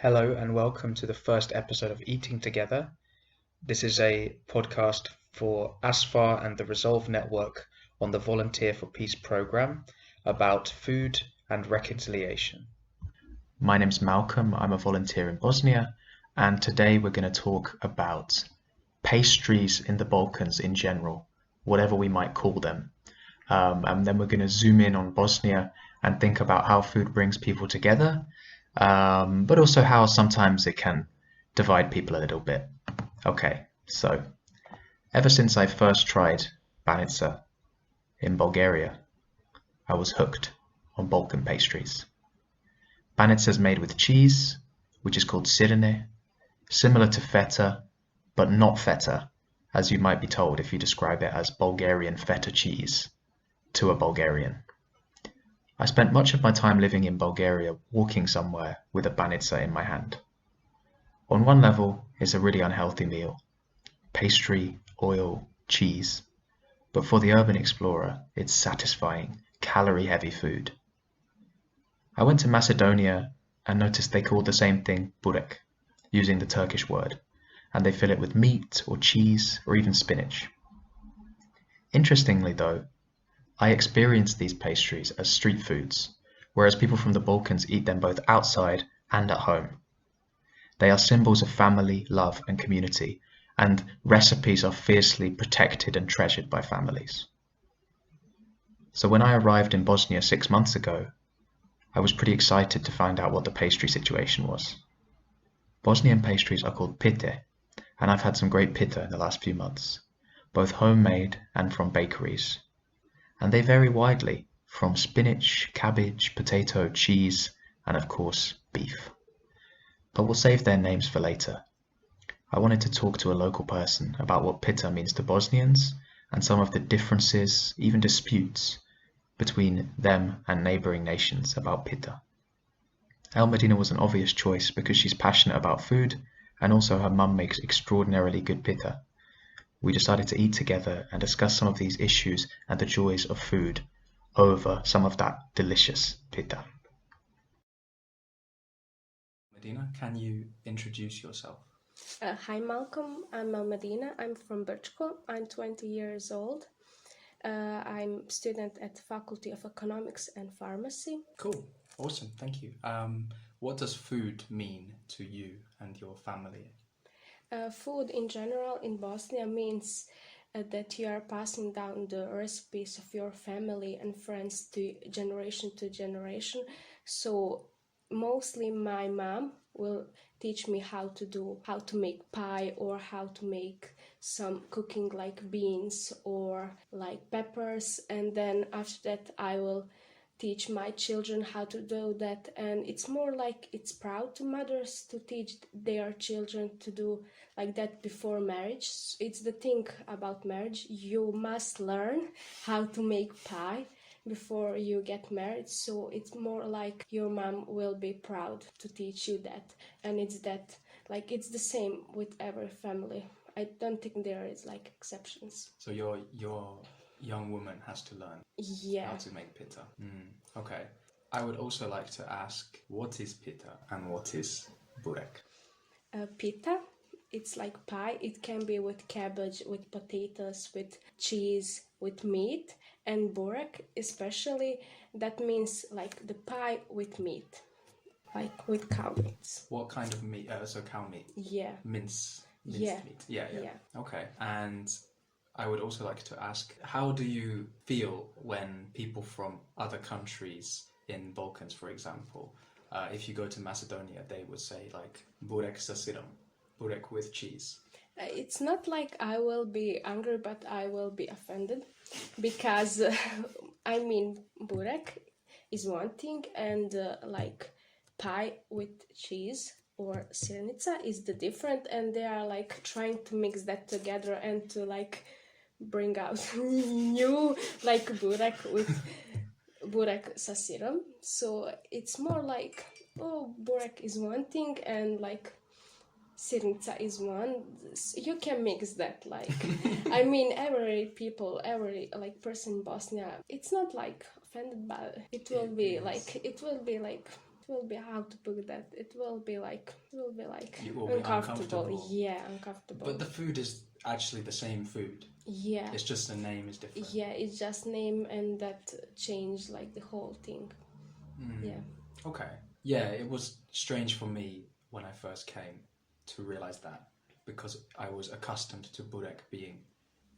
Hello and welcome to the first episode of Eating Together. This is a podcast for ASFAR and the Resolve Network on the Volunteer for Peace program about food and reconciliation. My name's Malcolm, I'm a volunteer in Bosnia, and today we're going to talk about pastries in the Balkans in general, whatever we might call them. And then we're going to zoom in on Bosnia and think about how food brings people together, but also how sometimes it can divide people a little bit. Okay, so ever since I first tried banitsa in Bulgaria, I was hooked on Balkan pastries. Banitsa is made with cheese, which is called sirene, similar to feta, but not feta, as you might be told if you describe it as Bulgarian feta cheese to a Bulgarian. I spent much of my time living in Bulgaria walking somewhere with a banitsa in my hand. On one level, it's a really unhealthy meal. Pastry, oil, cheese. But for the urban explorer, it's satisfying, calorie-heavy food. I went to Macedonia and noticed they called the same thing burek, using the Turkish word, and they fill it with meat or cheese or even spinach. Interestingly though, I experienced these pastries as street foods, whereas people from the Balkans eat them both outside and at home. They are symbols of family, love, and community, and recipes are fiercely protected and treasured by families. So when I arrived in Bosnia 6 months ago, I was pretty excited to find out what the pastry situation was. Bosnian pastries are called pite, and I've had some great pita in the last few months, both homemade and from bakeries. And they vary widely, from spinach, cabbage, potato, cheese, and of course, beef. But we'll save their names for later. I wanted to talk to a local person about what pita means to Bosnians and some of the differences, even disputes, between them and neighbouring nations about pita. Elmedina was an obvious choice because she's passionate about food and also her mum makes extraordinarily good pita. We decided to eat together and discuss some of these issues and the joys of food over some of that delicious pita. Medina, can you introduce yourself? Hi Malcolm, I'm Elmedina. I'm from Brcko. I'm 20 years old. I'm student at the Faculty of Economics and Pharmacy. Cool, awesome, thank you. What does food mean to you and your family? Food in general in Bosnia means that you are passing down the recipes of your family and friends to generation. So mostly my mom will teach me how to make pie or how to make some cooking like beans or like peppers, and then after that I will teach my children how to do that. And it's more like it's proud to mothers to teach their children to do like that before marriage. It's the thing about marriage, you must learn how to make pie before you get married, so it's more like your mom will be proud to teach you that. And it's that, like, it's the same with every family. I don't think there is like exceptions. So your young woman has to learn how to make pita. Okay. I would also like to ask, what is pita and what is burek? Pita, it's like pie. It can be with cabbage, with potatoes, with cheese, with meat. And burek, especially, that means like the pie with meat, like with cow meat. What kind of meat? So cow meat? Yeah. Minced Yeah. meat? Yeah. Okay. And I would also like to ask, how do you feel when people from other countries in Balkans, for example, if you go to Macedonia, they would say like burek sa sirom, burek with cheese? It's not like I will be angry, but I will be offended because I mean burek is one thing, and like pie with cheese or sirnica is the different, and they are like trying to mix that together and to like bring out new like burek with burek sa sirom. So it's more like, oh, burek is one thing and like sirnica is one. You can mix that, like I mean every like person in Bosnia, it's not like offended, but it will be like will be, how to put that, it will be like It will be uncomfortable. Yeah, uncomfortable. But the food is actually the same food. Yeah. It's just the name is different. Yeah, it's just name, and that changed like the whole thing. Yeah. Okay. Yeah, it was strange for me when I first came to realize that, because I was accustomed to burek being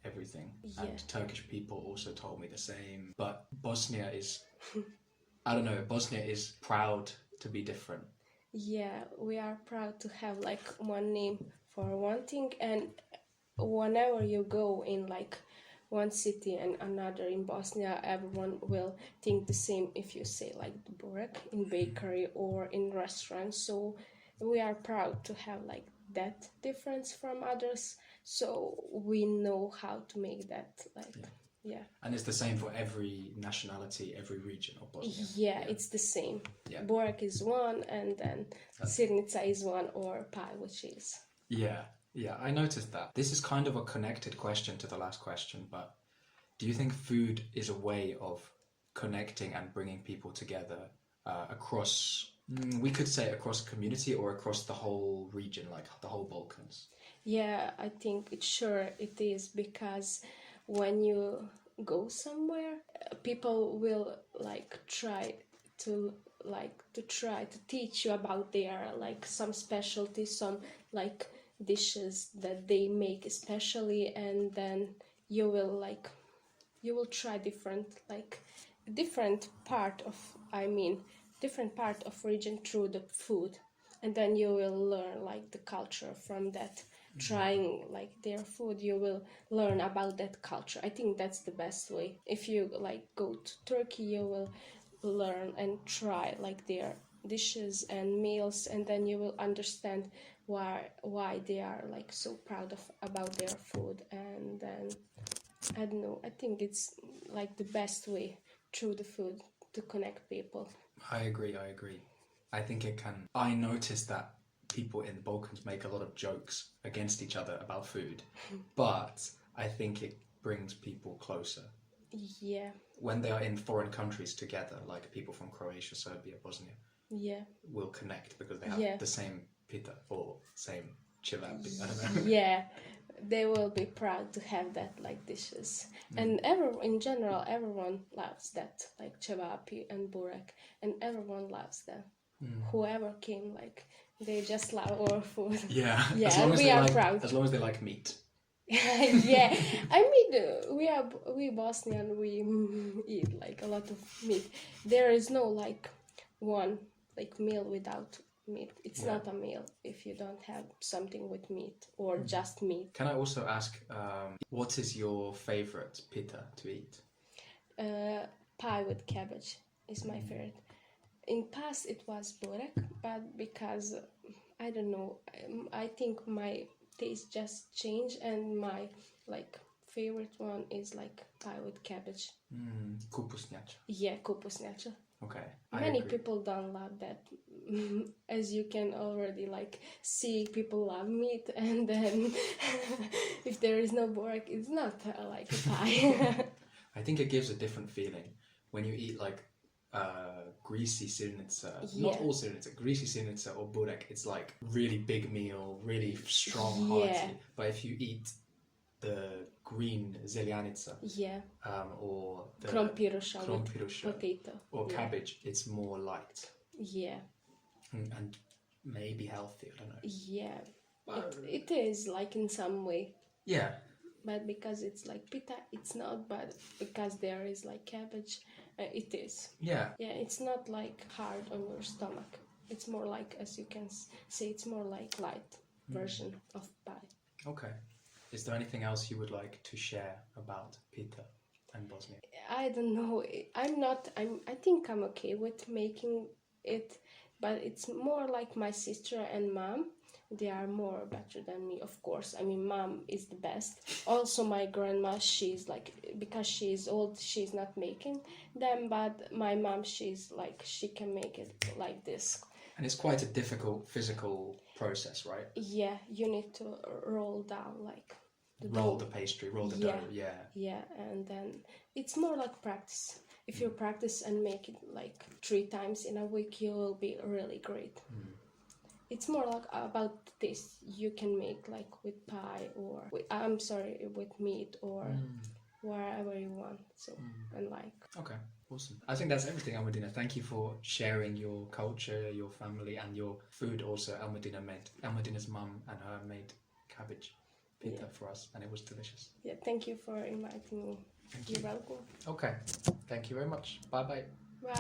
everything. Yeah. And Turkish people also told me the same. But Bosnia is, I don't know, Bosnia is proud to be different. Yeah, we are proud to have like one name for one thing, and whenever you go in like one city and another in Bosnia, everyone will think the same if you say like the burek in bakery or in restaurants. So we are proud to have like that difference from others, so we know how to make that like yeah. And it's the same for every nationality, every region of Bosnia. Yeah, it's the same. Yeah. Burek is one, and then sirnica is one, or pie, which is. Yeah, I noticed that. This is kind of a connected question to the last question, but do you think food is a way of connecting and bringing people together across, we could say across community or across the whole region, like the whole Balkans? Yeah, I think it is, because when you go somewhere, people will like try to teach you about their like some specialties, some like dishes that they make especially, and then you will try different part of region through the food, and then you will learn like the culture from that. Trying like their food, you will learn about that culture. I think that's the best way. If you like go to Turkey, you will learn and try like their dishes and meals, and then you will understand why they are like so proud about their food. And then I don't know, I think it's like the best way through the food to connect people. I agree. I think it can. I noticed that people in the Balkans make a lot of jokes against each other about food, but I think it brings people closer. Yeah. When they are in foreign countries together, like people from Croatia, Serbia, Bosnia, will connect because they have the same pita or same civapi. I don't know. Yeah, they will be proud to have that like dishes. And in general, everyone loves that, like civapi and burek, and everyone loves them. Whoever came, like they just love our food. Yeah, yeah, and we are proud. As long as they like meat. Yeah, I mean, we Bosnian, we eat like a lot of meat. There is no like one like meal without meat. It's not a meal if you don't have something with meat or just meat. Can I also ask, what is your favorite pita to eat? Pie with cabbage is my favorite. In past it was burek, but because I don't know, I think my taste just changed, and my like favorite one is like pie with cabbage. Kupusnjača. Yeah, kupusnjača. Okay. Many people don't love that. As you can already like see, people love meat, and then if there is no burek, it's not like a pie. I think it gives a different feeling when you eat like greasy sirnica. Not all sirnica, greasy sirnica or burek. It's like really big meal, really strong, hearty. But if you eat the green zeljanica, or the krompirusha, potato, or cabbage, it's more light. Yeah. And maybe healthy, I don't know. Yeah, it is like in some way. Yeah. But because it's like pita, it's not. But because there is like cabbage, it is. Yeah. Yeah, it's not like hard on your stomach. It's more like, as you can say, it's more like light version of pie. Okay. Is there anything else you would like to share about pita and Bosnia? I don't know. I think I'm okay with making it, but it's more like my sister and mom. They are more better than me, of course. I mean, mom is the best. Also, my grandma, she's like, because she's old, she's not making them. But my mom, she's like, she can make it like this. And it's quite a difficult physical process, right? Yeah, you need to roll down like roll the pastry, roll the dough. Yeah. Yeah, and then it's more like practice. if you practice and make it like 3 times in a week, you will be really great. It's more like about this. You can make like with pie or with meat or wherever you want. So and like. Okay, awesome. I think that's everything, Elmedina. Thank you for sharing your culture, your family, and your food. Also, Elmedina's mum and her made cabbage pita for us, and it was delicious. Yeah, thank you for inviting me. You're welcome. Okay, thank you very much. Bye bye. Bye.